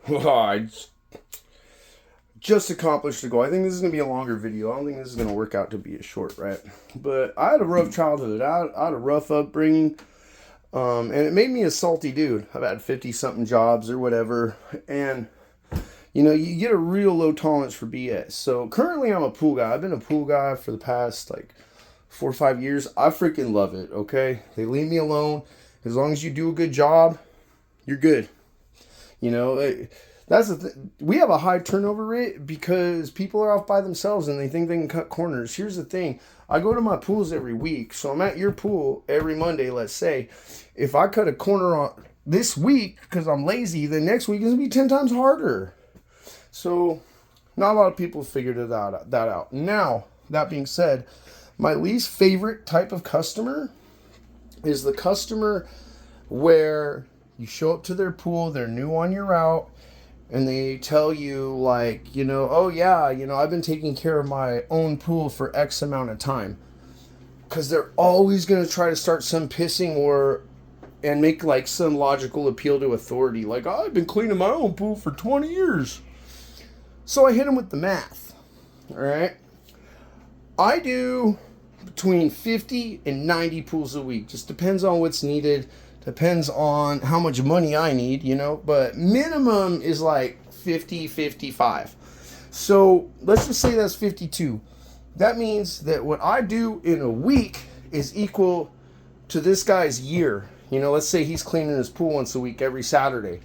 I just accomplished the goal. I think this is going to be a longer video. I don't think this is going to work out to be a short, right? But I had a rough childhood. I had a rough upbringing. And it made me a salty dude. I've had 50-something jobs or whatever. And, you get a real low tolerance for BS. So currently I'm a pool guy. I've been a pool guy for the past, 4 or 5 years. I freaking love it, okay? They leave me alone. As long as you do a good job, you're good. That's the thing. We have a high turnover rate because people are off by themselves and they think they can cut corners. Here's the thing. I go to my pools every week. So I'm at your pool every Monday, let's say. If I cut a corner on this week because I'm lazy, then next week is going to be 10 times harder. So not a lot of people figured that out. Now, that being said, my least favorite type of customer is the customer where you show up to their pool, they're new on your route, and they tell you oh yeah, I've been taking care of my own pool for X amount of time. Because they're always going to try to start some pissing and make some logical appeal to authority. I've been cleaning my own pool for 20 years. So I hit them with the math. All right. I do between 50 and 90 pools a week. Just depends on what's needed. Depends on how much money I need, but minimum is 50, 55. So let's just say that's 52. That means that what I do in a week is equal to this guy's year. Let's say he's cleaning his pool once a week every Saturday.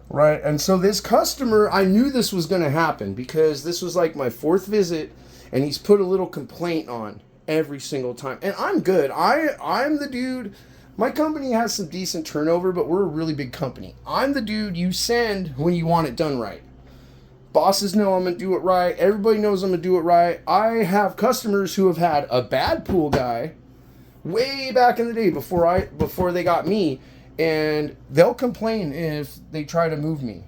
Right? And so this customer, I knew this was going to happen because this was my fourth visit and he's put a little complaint on every single time. And I'm good. I'm the dude. My company has some decent turnover, but we're a really big company. I'm the dude you send when you want it done right. Bosses know I'm going to do it right. Everybody knows I'm going to do it right. I have customers who have had a bad pool guy way back in the day before they got me, and they'll complain if they try to move me.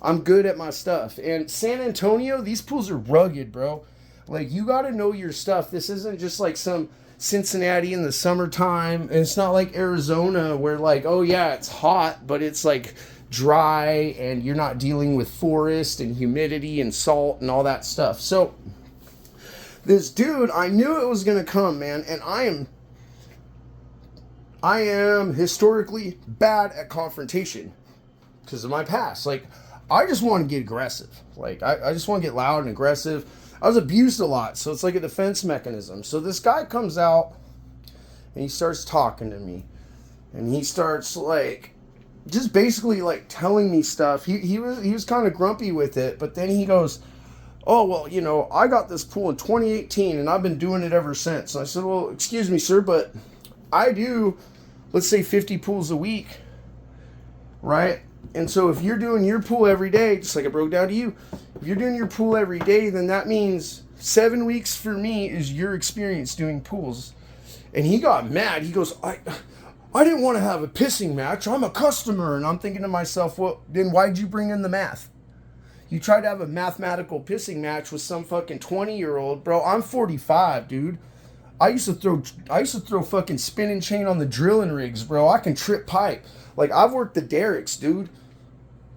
I'm good at my stuff. And San Antonio, these pools are rugged, bro. You got to know your stuff. This isn't just some Cincinnati in the summertime. And it's not like Arizona where oh yeah, it's hot, but it's dry and you're not dealing with forest and humidity and salt and all that stuff. So this dude, I knew it was going to come, man. And I am historically bad at confrontation because of my past. I just want to get aggressive. I just want to get loud and aggressive. I was abused a lot, so it's a defense mechanism. So this guy comes out and he starts talking to me. And he starts just basically telling me stuff. He was kind of grumpy with it, but then he goes, "Oh, well, I got this pool in 2018 and I've been doing it ever since." And I said, "Well, excuse me, sir, but I do, let's say 50 pools a week, right? And so if you're doing your pool every day, just like I broke down to you, if you're doing your pool every day, then that means 7 weeks for me is your experience doing pools." And he got mad. He goes, I didn't want to have a pissing match. I'm a customer. And I'm thinking to myself, well, then why'd you bring in the math? You tried to have a mathematical pissing match with some fucking 20-year-old. Bro, I'm 45, dude. I used to throw fucking spinning chain on the drilling rigs, bro. I can trip pipe. I've worked the derricks, dude.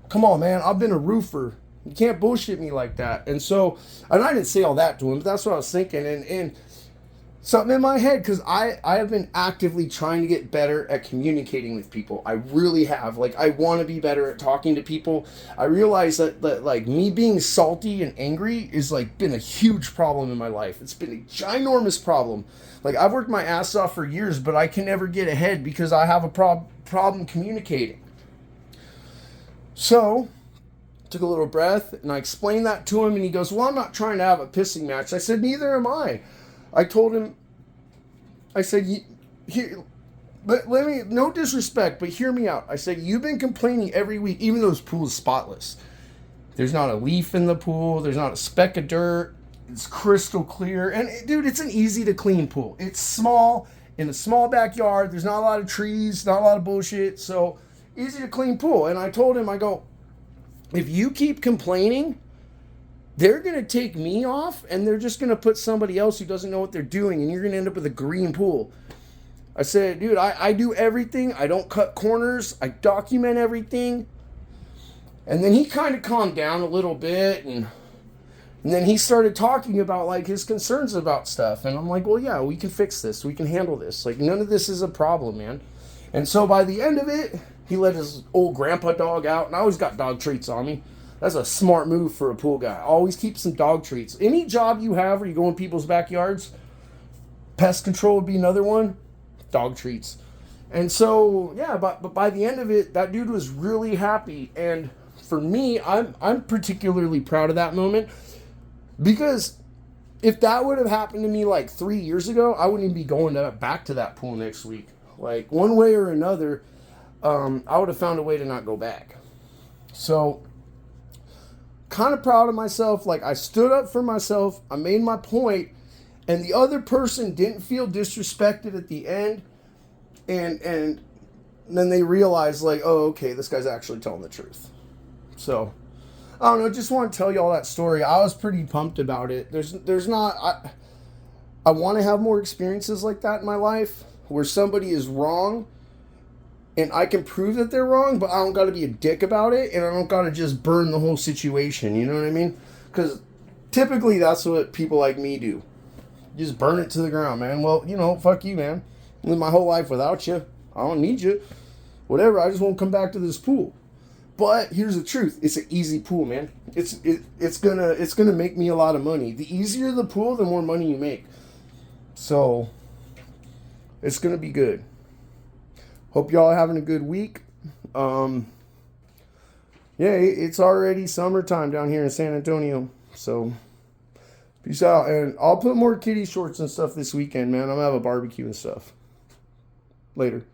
Come on, man. I've been a roofer. You can't bullshit me like that. And I didn't say all that to him, but that's what I was thinking. And something in my head, because I have been actively trying to get better at communicating with people. I really have. I want to be better at talking to people. I realize that me being salty and angry is been a huge problem in my life. It's been a ginormous problem. I've worked my ass off for years, but I can never get ahead because I have a problem communicating. So I took a little breath and I explained that to him, and he goes, "Well, I'm not trying to have a pissing match." I said, "Neither am I." I told him, I said, but let me, no disrespect, but hear me out. I said, "You've been complaining every week, even though this pool is spotless. There's not a leaf in the pool. There's not a speck of dirt. It's crystal clear. And dude, it's an easy to clean pool. It's small, in a small backyard. There's not a lot of trees, not a lot of bullshit. So easy to clean pool." And I told him, I go, "If you keep complaining, they're going to take me off and they're just going to put somebody else who doesn't know what they're doing, and you're going to end up with a green pool." I said, "Dude, I do everything. I don't cut corners. I document everything. And then he kind of calmed down a little bit, and then he started talking about like his concerns about stuff. And I'm like, well, yeah, we can fix this. We can handle this. Like, none of this is a problem, man. And so by the end of it, he let his old grandpa dog out. And I always got dog treats on me. That's a smart move for a pool guy. Always keep some dog treats. Any job you have where you go in people's backyards, pest control would be another one. Dog treats. And so, yeah, but by the end of it, that dude was really happy. And for me, I'm particularly proud of that moment, because if that would have happened to me like 3 years ago, I wouldn't even be going back to that pool next week. Like, one way or another, I would have found a way to not go back. So, kind of proud of myself. Like, I stood up for myself. I made my point, and the other person didn't feel disrespected at the end. And then they realized, like, oh, okay, this guy's actually telling the truth. So, I don't know, just want to tell y'all that story. I was pretty pumped about it. There's not, I want to have more experiences like that in my life where somebody is wrong and I can prove that they're wrong, but I don't got to be a dick about it, and I don't got to just burn the whole situation, you know what I mean? Because typically that's what people like me do. Just burn it to the ground, man. Well, you know, fuck you, man. I live my whole life without you. I don't need you. Whatever, I just won't come back to this pool. But here's the truth: it's an easy pool, man. It's gonna make me a lot of money. The easier the pool, the more money you make. So it's gonna be good. Hope y'all are having a good week. Yeah, it's already summertime down here in San Antonio. So peace out, and I'll put more kitty shorts and stuff this weekend, man. I'm gonna have a barbecue and stuff. Later.